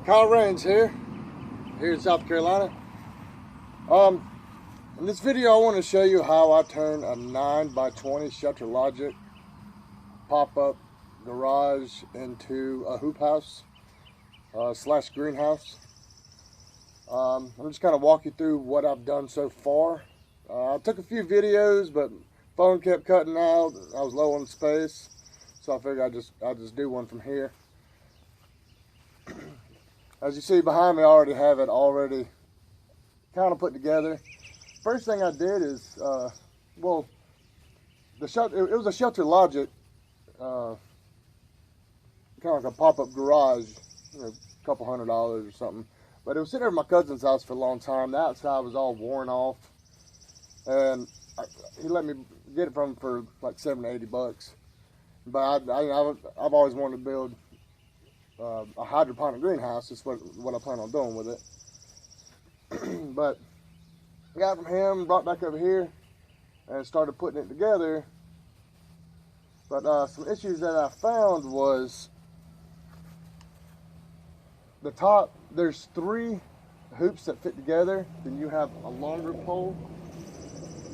Kyle Rains here in South Carolina. In this video I want to show you how I turn a 9x20 Shelterlogic pop-up garage into a hoop house slash greenhouse. I'm just kind of walk you through what I've done so far. I took a few videos, but phone kept cutting out. I was low on space, so I figured I'd just do one from here. As you see behind me, I already have it kind of put together. First thing I did is, it was a Shelterlogic, kind of like a pop-up garage, a couple $100 or something. But it was sitting at my cousin's house for a long time. The outside was all worn off, and he let me get it from him for like $70 to $80. But I've always wanted to build a hydroponic greenhouse. That's what I plan on doing with it. But I got it from him, brought back over here, and started putting it together. But some issues that I found was the top. There's 3 hoops that fit together. Then you have a longer pole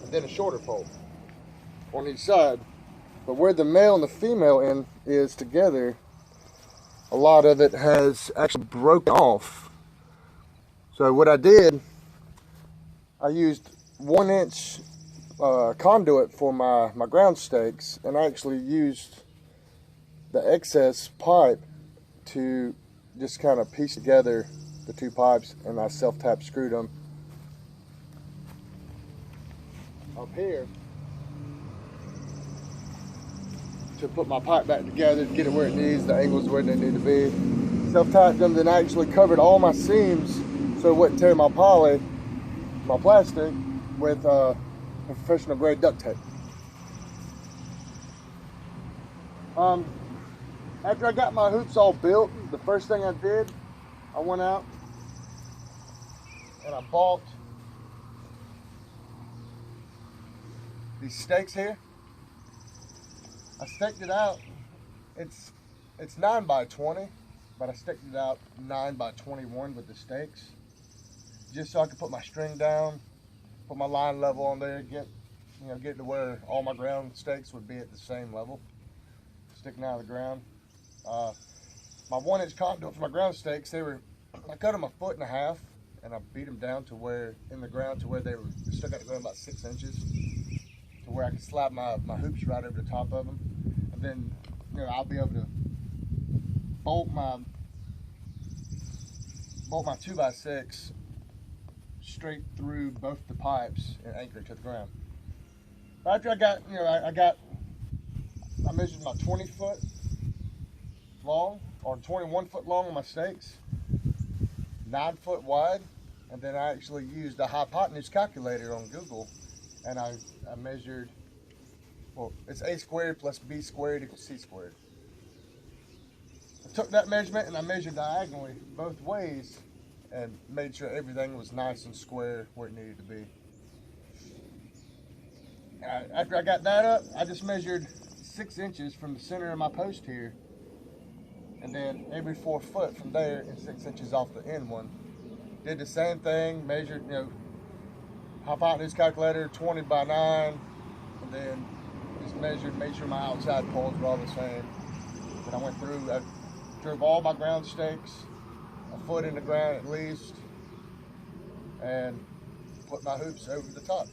and then a shorter pole on each side. But where the male and the female end is together, a lot of it has actually broken off. So what I did, I used 1-inch conduit for my ground stakes, and I actually used the excess pipe to just kind of piece together the 2 pipes, and I self-tap screwed them up here to put my pipe back together, to get it where it needs, the angles where they need to be. Self-tapped them, then I actually covered all my seams so it wouldn't tear my plastic with professional grade duct tape. After I got my hoops all built, the first thing I did, I went out and I bought these stakes here. I staked it out. It's 9x20, but I staked it out 9x21 with the stakes, just so I could put my string down, put my line level on there, get to where all my ground stakes would be at the same level, sticking out of the ground. My 1-inch conduit for my ground stakes, I cut them 1.5 feet, and I beat them down to where in the ground to where they stuck out the ground about 6 inches, to where I could slide my hoops right over the top of them, and then I'll be able to bolt my 2x6 straight through both the pipes and anchor it to the ground. After I measured my 20 foot long or 21 foot long on my stakes, 9 foot wide, and then I actually used a hypotenuse calculator on Google, and I measured, well, it's a squared plus b squared equals c squared. I took that measurement and I measured diagonally both ways and made sure everything was nice and square where it needed to be. After I got that up, I just measured 6 inches from the center of my post here, and then every 4 foot from there and 6 inches off the end one. Did the same thing, measured, hypotenuse calculator 20 by 9, and then just made sure my outside poles were all the same. Then I went through, I drove all my ground stakes 1 foot in the ground at least, and put my hoops over the top.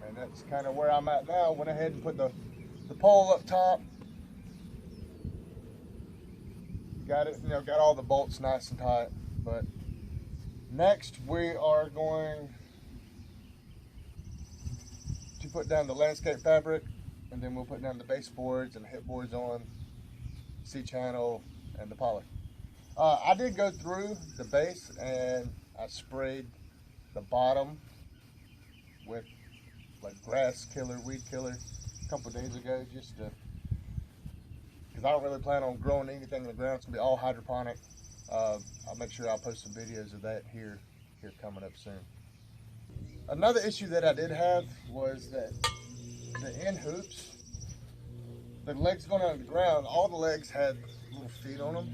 And that's kind of where I'm at now. Went ahead and put the pole up top. Got it, got all the bolts nice and tight. But next we are going to put down the landscape fabric, and then we'll put down the baseboards and the hip boards on, C-channel, and the poly. I did go through the base and I sprayed the bottom with like grass killer, weed killer a couple days ago, just to, because I don't really plan on growing anything in the ground. It's gonna be all hydroponic. I'll make sure I'll post some videos of that here coming up soon. Another issue that I did have was that the end hoops, the legs going on the ground, all the legs had little feet on them.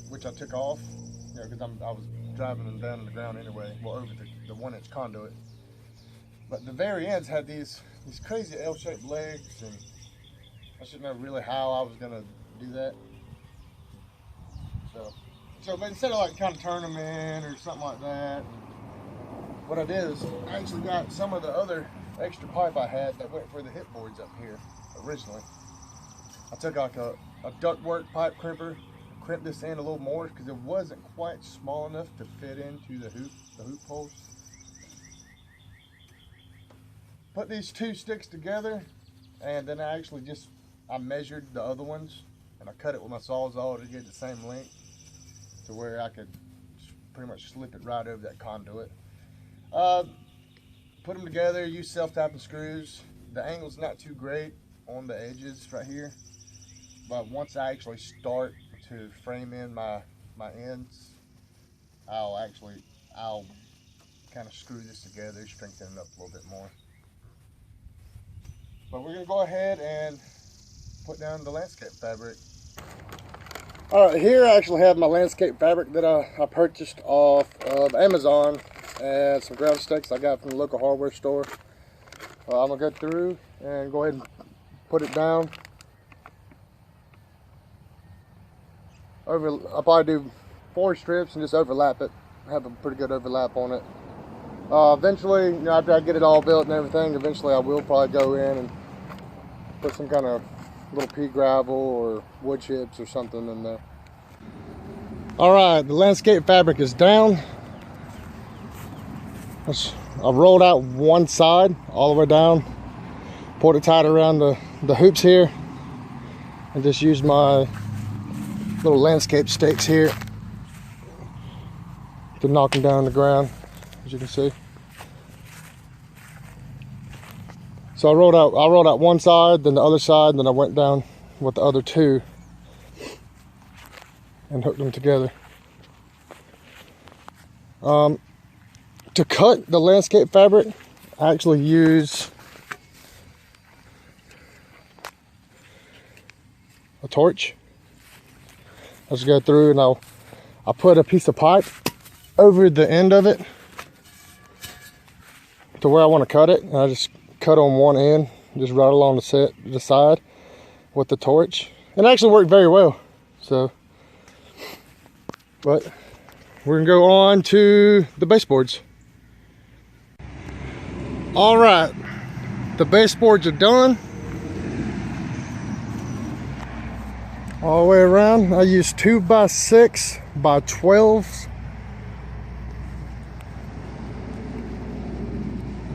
which I took off, you know, because I was driving them down to the ground anyway, well, over the 1-inch conduit. But the very ends had these crazy L-shaped legs, and I should know really how I was gonna do that. So but instead of like kind of turn them in or something like that, what I did is I actually got some of the other extra pipe I had that went for the hip boards up here originally. I took like a ductwork pipe crimper, crimped this in a little more because it wasn't quite small enough to fit into the hoop holes. Put these 2 sticks together, and then I measured the other ones, and I cut it with my Sawzall to get the same length to where I could pretty much slip it right over that conduit. Put them together, use self-tapping screws. The angle's not too great on the edges right here, but once I actually start to frame in my ends, I'll kind of screw this together, strengthen it up a little bit more. But we're gonna go ahead and put down the landscape fabric. All right, here I actually have my landscape fabric that I purchased off of Amazon, and some ground sticks I got from the local hardware store. I'm gonna go through and go ahead and put it down. I'll probably do 4 strips and just overlap it. Have a pretty good overlap on it. Eventually, you know, after I get it all built and everything, eventually I will probably go in and put some kind of little pea gravel or wood chips or something in there. All right, the landscape fabric is down. I've rolled out one side all the way down, pulled it tight around the hoops here, and just used my little landscape stakes here to knock them down on the ground, as you can see. So I rolled out one side, then the other side, and then I went down with the other 2 and hooked them together. To cut the landscape fabric, I actually use a torch. I'll just go through and I'll put a piece of pipe over the end of it to where I want to cut it, and I just cut on one end, just right along the side with the torch. It actually worked very well. So, but we're gonna go on to the baseboards. All right, the baseboards are done all the way around. I used 2x6 by 12s.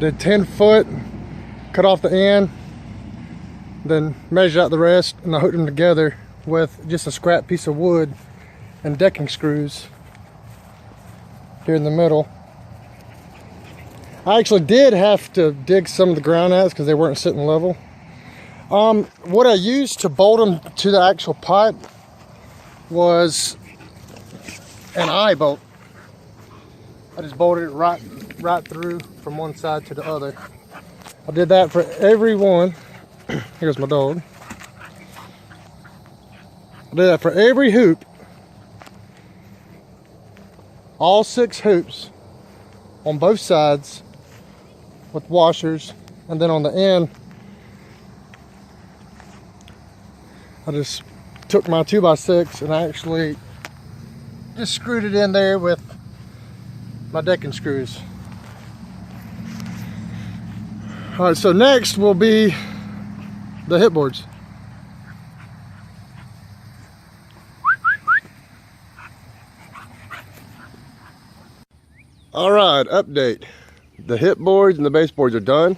Did 10 foot, cut off the end, then measured out the rest, and I hooked them together with just a scrap piece of wood and decking screws here in the middle. I actually did have to dig some of the ground out because they weren't sitting level. What I used to bolt them to the actual pipe was an eye bolt. I just bolted it right through from one side to the other. I did that for every one. Here's my dog. I did that for every hoop. All 6 hoops on both sides with washers, and then on the end I just took my 2x6 and I actually just screwed it in there with my decking screws. All right, so next will be the hip boards. All right, update. The hip boards and the baseboards are done.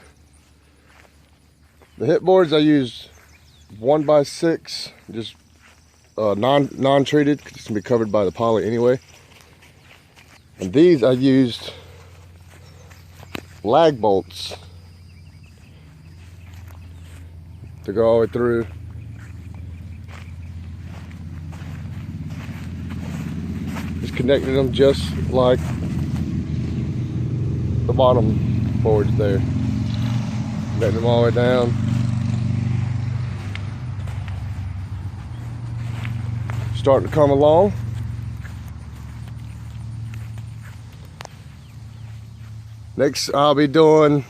The hip boards I used 1x6, just non-treated, it's gonna be covered by the poly anyway. And these I used lag bolts to go all the way through. Just connected them just like the bottom boards there. Connected them all the way down. starting to come along. Next, I'll be doing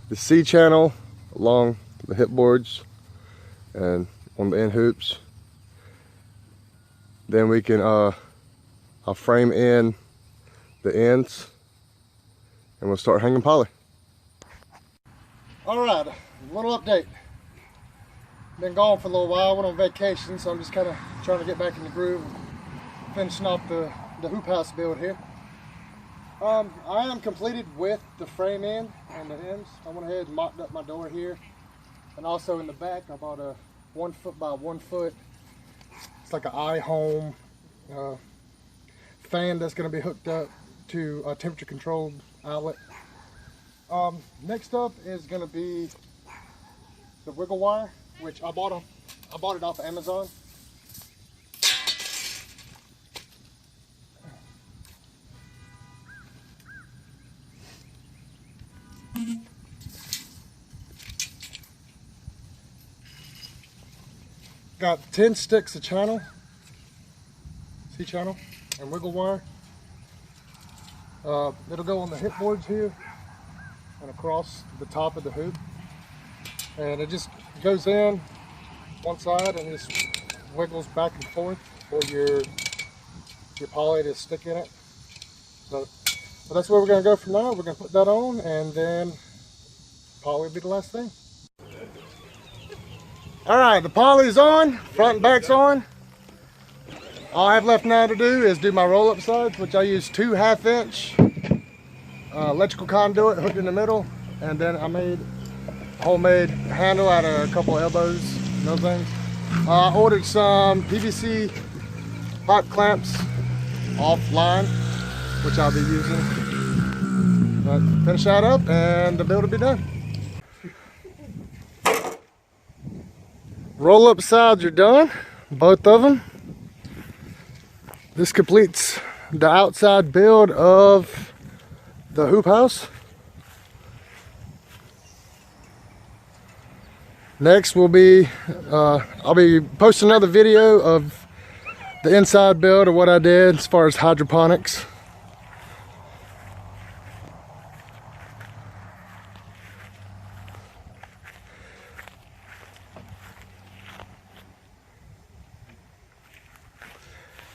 the C channel along the hip boards and on the end hoops. Then we can, I'll frame in the ends and we'll start hanging poly. All right, a little update. Been gone for a little while, went on vacation, so I'm just kind of trying to get back in the groove, finishing off the Hoophouse build here. I am completed with the frame in and the ends. I went ahead and mocked up my door here, and also in the back I bought a 1 foot by 1 foot. It's like an iHome fan that's going to be hooked up to a temperature controlled outlet. Next up is going to be the wiggle wire, which I bought it off of Amazon. Got 10 sticks of channel, C channel, and wiggle wire. It'll go on the hip boards here and across the top of the hoop. And it just goes in one side and just wiggles back and forth for your poly to stick in it. So that's where we're going to go from now. We're going to put that on, and then poly will be the last thing. All right, the poly's on, front and back's on. All I have left now to do is do my roll-up sides, which I use 2 1/2-inch electrical conduit hooked in the middle, and then I made a homemade handle out of a couple of elbows and those things. I ordered some PVC hot clamps offline, which I'll be using. But finish that up and the build will be done. Roll-up sides are done, both of them. This completes the outside build of the Hoophouse. Next will be, I'll be posting another video of the inside build of what I did as far as hydroponics.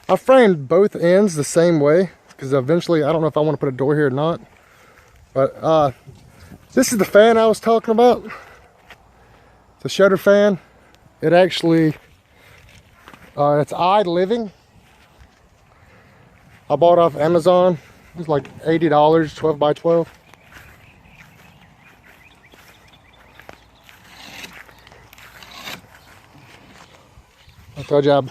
I framed both ends the same way because eventually I don't know if I want to put a door here or not. But this is the fan I was talking about. It's a shutter fan. It actually, it's iLiving. I bought it off Amazon. It was like $80, 12 by 12. I told you I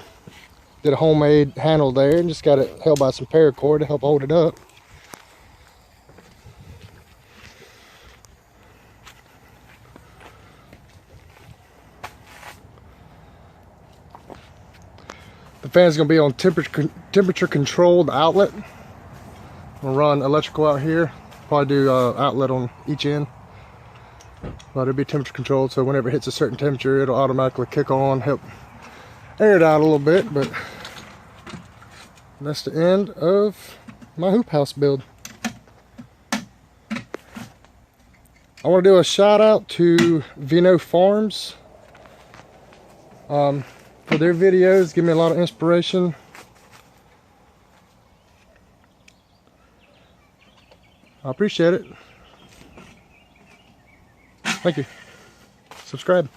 did a homemade handle there and just got it held by some paracord to help hold it up. The fan's gonna be on temperature controlled outlet. I'm gonna run electrical out here. Probably do outlet on each end. But it'll be temperature controlled, so whenever it hits a certain temperature, it'll automatically kick on, help air it out a little bit. But that's the end of my Hoophouse build. I want to do a shout out to Vino Farms for their videos. Give me a lot of inspiration. I appreciate it. Thank you. Subscribe.